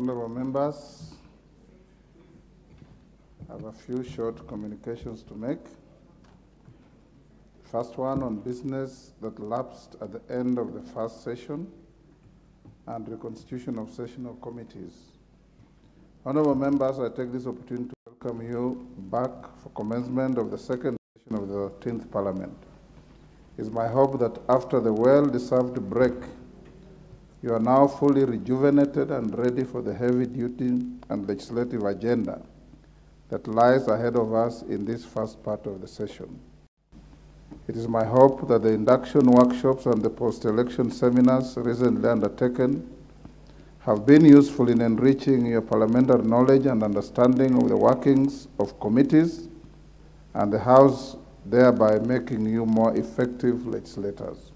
Honorable members, I have a few short communications to make. First one on business that lapsed at the end of the first session and reconstitution of sessional committees. Honorable members, I take this opportunity to welcome you back for commencement of the second session of the 13th Parliament. It is my hope that after the well-deserved break, you are now fully rejuvenated and ready for the heavy-duty and legislative agenda that lies ahead of us in this first part of the session. It is my hope that the induction workshops and the post-election seminars recently undertaken have been useful in enriching your parliamentary knowledge and understanding of the workings of committees and the House, thereby making you more effective legislators.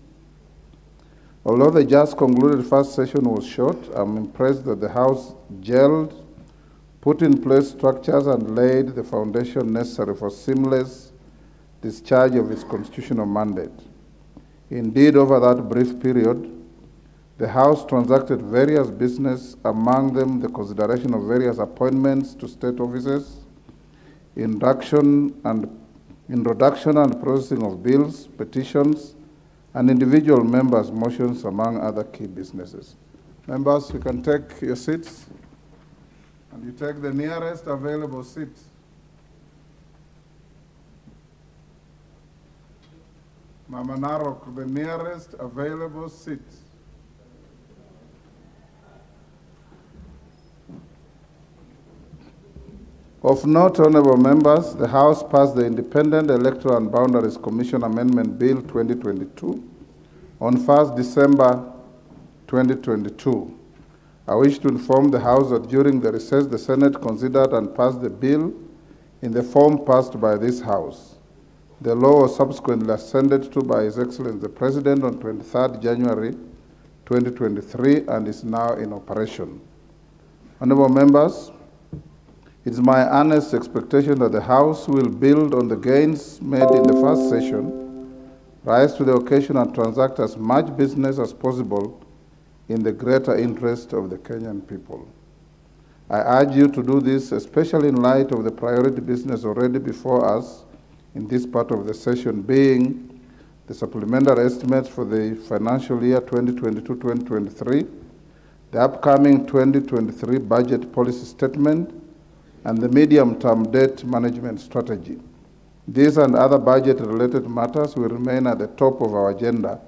Although the just concluded first session was short, I'm impressed that the House gelled, put in place structures and laid the foundation necessary for seamless discharge of its constitutional mandate. Indeed, over that brief period, the House transacted various business, among them the consideration of various appointments to state offices, introduction and processing of bills, petitions, and individual members' motions, among other key businesses. Members, you can take your seats, and you take the nearest available seat. Mama Narok, the nearest available seat. Of note, honorable members, the House passed the Independent Electoral and Boundaries Commission Amendment Bill 2022 on 1st December 2022. I wish to inform the House that during the recess, the Senate considered and passed the bill in the form passed by this House. The law was subsequently ascended to by His Excellency the President on 23rd January 2023 and is now in operation. Honorable members, it is my earnest expectation that the House will build on the gains made in the first session, rise to the occasion and transact as much business as possible in the greater interest of the Kenyan people. I urge you to do this, especially in light of the priority business already before us in this part of the session, being the supplementary estimates for the financial year 2022-2023, the upcoming 2023 budget policy statement, and the medium-term debt management strategy. These and other budget-related matters will remain at the top of our agenda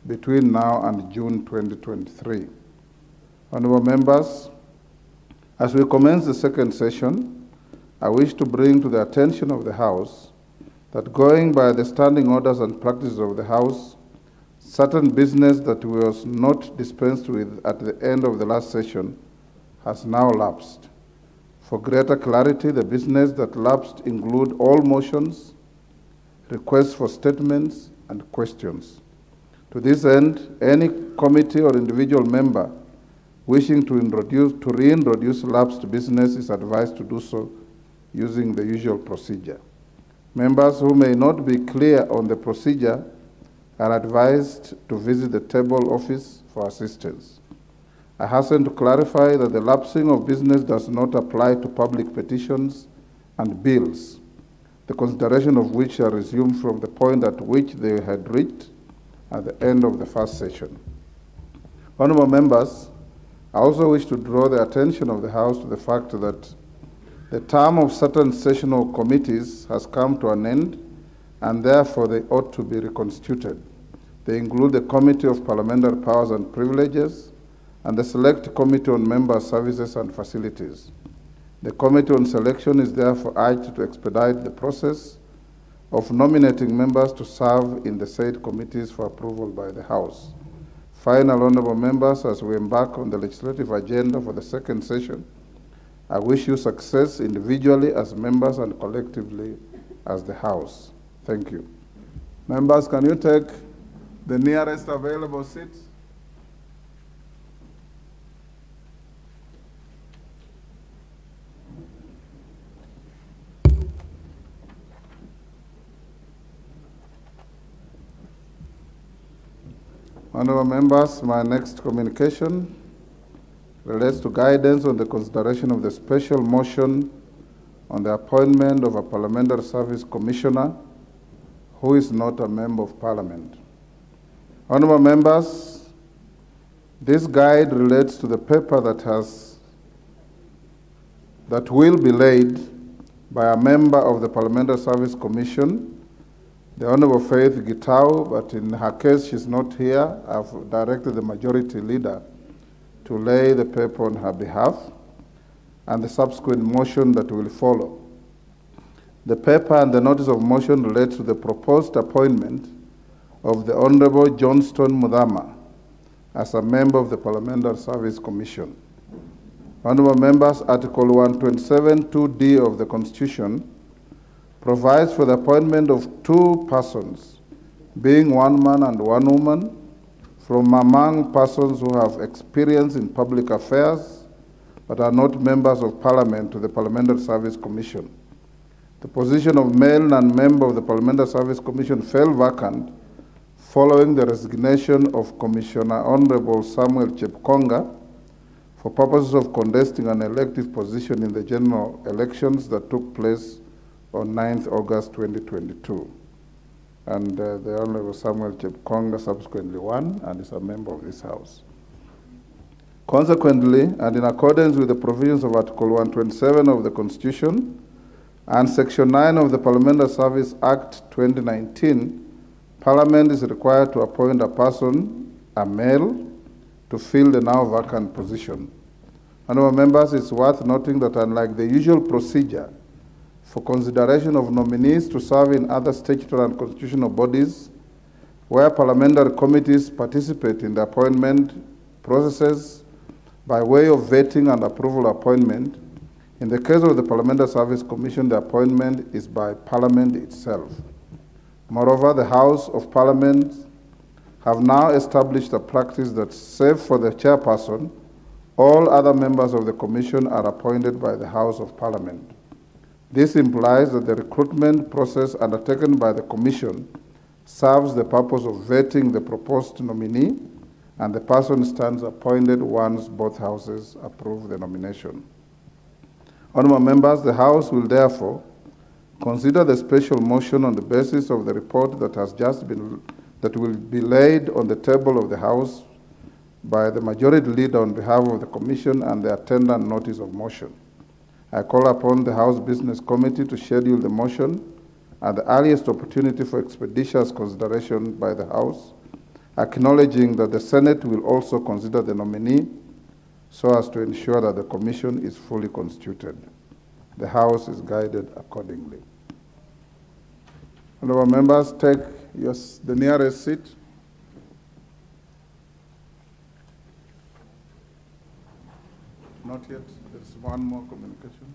between now and June 2023. Honorable members, as we commence the second session, I wish to bring to the attention of the House that going by the standing orders and practices of the House, certain business that was not dispensed with at the end of the last session has now lapsed. For greater clarity, the business that lapsed include all motions, requests for statements, and questions. To this end, any committee or individual member wishing to reintroduce lapsed business is advised to do so using the usual procedure. Members who may not be clear on the procedure are advised to visit the table office for assistance. I hasten to clarify that the lapsing of business does not apply to public petitions and bills, the consideration of which are resumed from the point at which they had reached at the end of the first session. Honorable members, I also wish to draw the attention of the House to the fact that the term of certain sessional committees has come to an end, and therefore they ought to be reconstituted. They include the Committee of Parliamentary Powers and Privileges, and the Select Committee on Member Services and Facilities. The Committee on Selection is therefore urged to expedite the process of nominating members to serve in the said committees for approval by the House. Final, honorable members, as we embark on the legislative agenda for the second session, I wish you success individually as members and collectively as the House. Thank you. Members, can you take the nearest available seat? Honorable members, my next communication relates to guidance on the consideration of the special motion on the appointment of a Parliamentary Service Commissioner who is not a Member of Parliament. Honourable members, this guide relates to the paper that will be laid by a member of the Parliamentary Service Commission, the Honourable Faith Gitau, but in her case she's not here. I've directed the Majority Leader to lay the paper on her behalf, and the subsequent motion that will follow. The paper and the notice of motion relates to the proposed appointment of the Honourable Johnston Muthama as a member of the Parliamentary Service Commission. Honourable members, Article 127 2D of the Constitution provides for the appointment of 2 persons, being one man and one woman, from among persons who have experience in public affairs but are not members of Parliament to the Parliamentary Service Commission. The position of male non-member of the Parliamentary Service Commission fell vacant following the resignation of Commissioner Honourable Samuel Chepkonga for purposes of contesting an elective position in the general elections that took place on 9th August 2022. And the Honourable Samuel Chepkonga subsequently won and is a member of this House. Consequently, and in accordance with the provisions of Article 127 of the Constitution and Section 9 of the Parliamentary Service Act 2019, Parliament is required to appoint a person, a male, to fill the now vacant position. Honourable members, it's worth noting that unlike the usual procedure for consideration of nominees to serve in other statutory and constitutional bodies, where parliamentary committees participate in the appointment processes by way of vetting and approval appointment, in the case of the Parliamentary Service Commission, the appointment is by Parliament itself. Moreover, the House of Parliament have now established a practice that, save for the chairperson, all other members of the Commission are appointed by the House of Parliament. This implies that the recruitment process undertaken by the Commission serves the purpose of vetting the proposed nominee, and the person stands appointed once both houses approve the nomination. Honourable members, the House will therefore consider the special motion on the basis of the report that will be laid on the table of the House by the Majority Leader on behalf of the Commission and the attendant notice of motion. I call upon the House Business Committee to schedule the motion at the earliest opportunity for expeditious consideration by the House, acknowledging that the Senate will also consider the nominee so as to ensure that the Commission is fully constituted. The House is guided accordingly. Honourable members, take the nearest seat. Not yet. There's one more communication.